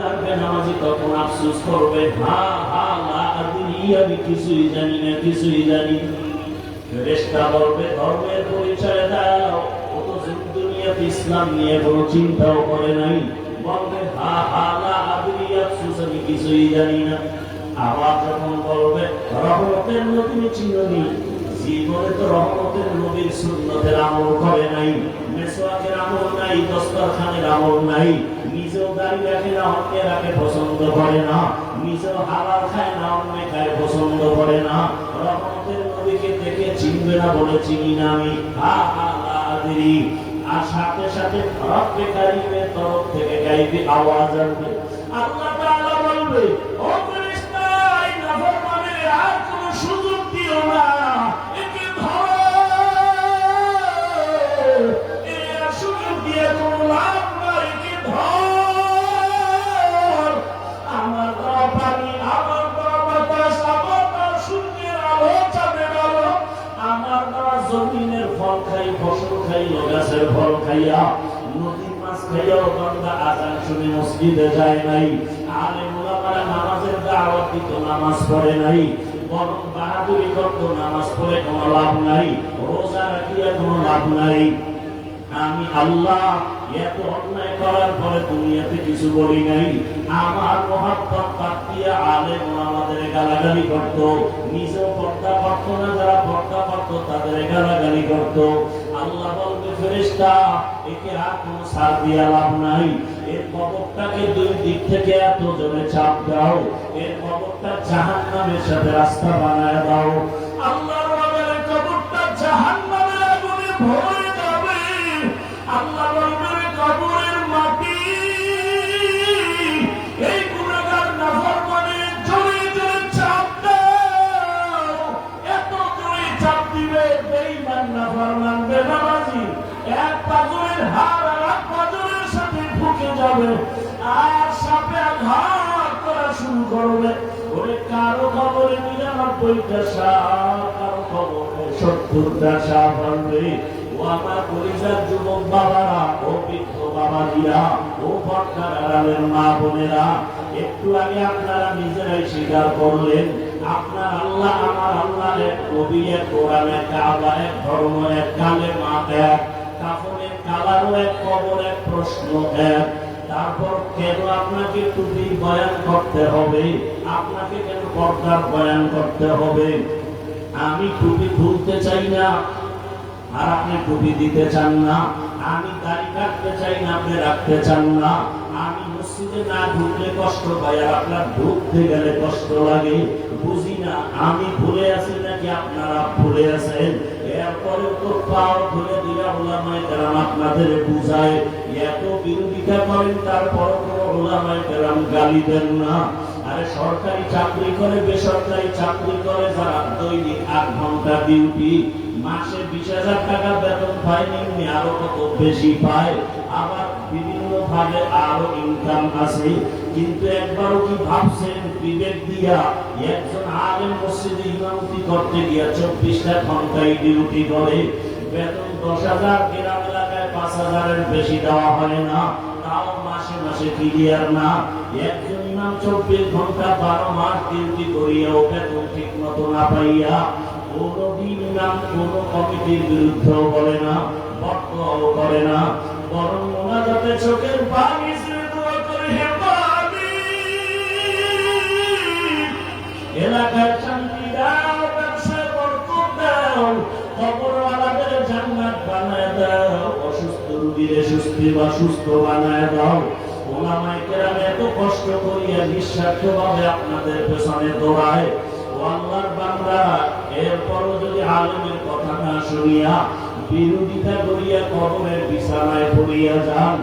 থাকবে নামাজি তখন আফসোস করবে, হা হা লা আদরি, আমি কিছুই জানি না, কিছুই জানি না। ফেরেশতা বলবে, ধর্মের পরিচয় দাও, ও তো দুনিয়াতে ইসলাম নিয়ে কোনো চিন্তাও করে নাই। বলবে, হা হা লা আদরি, আফসোস, আমি কিছুই জানি না। আবার যখন বলবে, রহমতের নবী চিনি, জীবনে তো রহমতের নবীর সুন্নতের আমল করে নাই, মেসওয়াকের আমল নাই, দস্তরখানের আমল নাই, নিজেও দাড়ি রাখে না, অন্যের রাখে পছন্দ করে না, নিজেও হালাল খায় না, অন্য খায় পছন্দ করে না। রহমতের নবীকে দেখে চিনবে না, বলে চিনি না আমি, হা হা লা আদরি। আর সাথে সাথে রব্বে কারীমের তরফ থেকে গায়বী আওয়াজ আসবে, আল্লাহ তাআলা বলবে, ও ফেরেশতা, এই নাফরমানের আর কোনো সুযোগ দিও না, একে ধর, এর সুযোগ দিয়ে কোনো লাভ নাই, একে ধর। আমার দেওয়া পানি, আমার দেওয়া বাতাস, আমার দেওয়া সূর্যের আলো, চাঁদের আলো, আমার দেওয়া জমিনের ফল খাই, ফসল খাই, গাছের ফল খাইয়া, নদীর মাছ খাইয়াও বান্দা আযান শুনে মসজিদে যায় নাই, আলেম ওলামারা নামাজের দাওয়াত দিত, নামাজ পড়ে নাই, বরং বাহাদুরি করত, নামাজ পড়ে কোনো লাভ নাই, রোজা রাখিয়া কোনো লাভ নাই। আমি আল্লাহ এত অন্যায় করার পরে দুনিয়াতে কিছু বলি নাই, আমার মহব্বত বাদ দিয়া আলেম ওলামাদের গালাগালি করত, নিজেও পর্দা করত না, যারা পর্দা করত তাদের গালাগালি করত। আল্লাহ বলবে, ফেরেশতা, একে আর কোনো ছাড় দিয়া লাভ নাই, এর কবরটাকে দুই দিক থেকে এত জোরে চাপ দাও, এর কবরটা জাহান্নামের সাথে রাস্তা বানায় দাও। আল্লাহর ওয়াদার কবরটা জাহান্নামের আগুনে ভরে যাবে। আল্লাহ বলবে, কবরের মাটি এই গুনাহগার নাফরমানের জোরে জোরে চাপ দাও। এত জোরে চাপ দিবে, বেঈমান নাফরমান বেনামাজি এক পাজরের হাড় আর এক পাজরের সাথে ঢুকে যাবে, আর সাপে আঘাত করা শুরু করবে। ওরে কারো খবরে ৯৯টা সাপ, কারো খবরে ৭০টা সাপ আনবে। ও আমার পরিবার যুবক বাবারা, ও বৃদ্ধ বাবাজিরা, ও পর্দার আড়ালের মা বোনেরা, একটু আগে আপনারা নিজেরাই স্বীকার করলেন, আপনার আল্লাহ আমার আল্লাহ এক, নবী এক, কোরআন এক, কাবা এক, ধর্ম এক, কালেমা এক, কাফনের কালারও এক, কবর এক, প্রশ্ন এক। তারপর কেন আপনাকে টুপি বয়ান করতে হবে? আপনাকে কেন পর্দার বয়ান করতে হবে? আমি টুপি খুলতে চাই না, আর আপনি টুপি দিতে চান না। আমি দাড়ি কাটতে চাই না, আপনি রাখতে চান না। আমি মসজিদে না ঢুকলে কষ্ট পাই, আর আপনার ঢুকতে গেলে কষ্ট লাগে। বুঝি না আমি ভুলে আছি নাকি আপনারা ভুলে আছেন। এরপরে তো পাও ধরে দিলা ওলামায়ে কেরাম আপনাদের বুঝায়, এত বিরোধিতা করেন, তারপর কোনো ওলামায়ে কেরাম গালি দেন না। আরে সরকারি চাকরি করে, বেসরকারি চাকরি করে যারা, দৈনিক ৮ ঘন্টা ডিউটি, মাসে ২০,০০০ টাকা বেতন পায়, নিম্নে আরো কত বেশি পায়, আবার বিভিন্ন ভাবে আরো ইনকাম আছে। কিন্তু একবারও কি ভাবছেন বিবেক দিয়া, একজন আলেম মসজিদে ইমামতি করতে গিয়া ২৪টা ঘন্টায় ডিউটি করে, বেতন ১০,০০০, গ্রাম এলাকায় ৫,০০০-এর বেশি দেওয়া হয় না, তাও মাসে মাসে ক্লিয়ার না। একজন ইমাম ২৪ ঘন্টা ১২ মাস ডিউটি করিয়াও বেতন ঠিক মতো না পাইয়া কোনো দিন ইমাম কোনো কমিটির বিরুদ্ধেও বলে না, বদদোয়াও করে না, বরং মোনাজাতে চোখের পানি ছেড়ে দোয়া করে, হে মালিক, এলাকায় শান্তি দাও, ব্যবসায় বরকত দাও, কবরওয়ালাদের জান্নাত বানায় দাও, অসুস্থ রোগীদের সুস্থ বানায় দাও। ওলামায়ে কেরাম এত কষ্ট করিয়া নিঃস্বার্থভাবে আপনাদের পেছনে দৌড়ায়। আল্লাহর বান্দা, এরপরও যদি আলেমের কথা না শুনিয়া বিরোধিতা করিয়া কবরের বিছানায় পড়িয়া যান,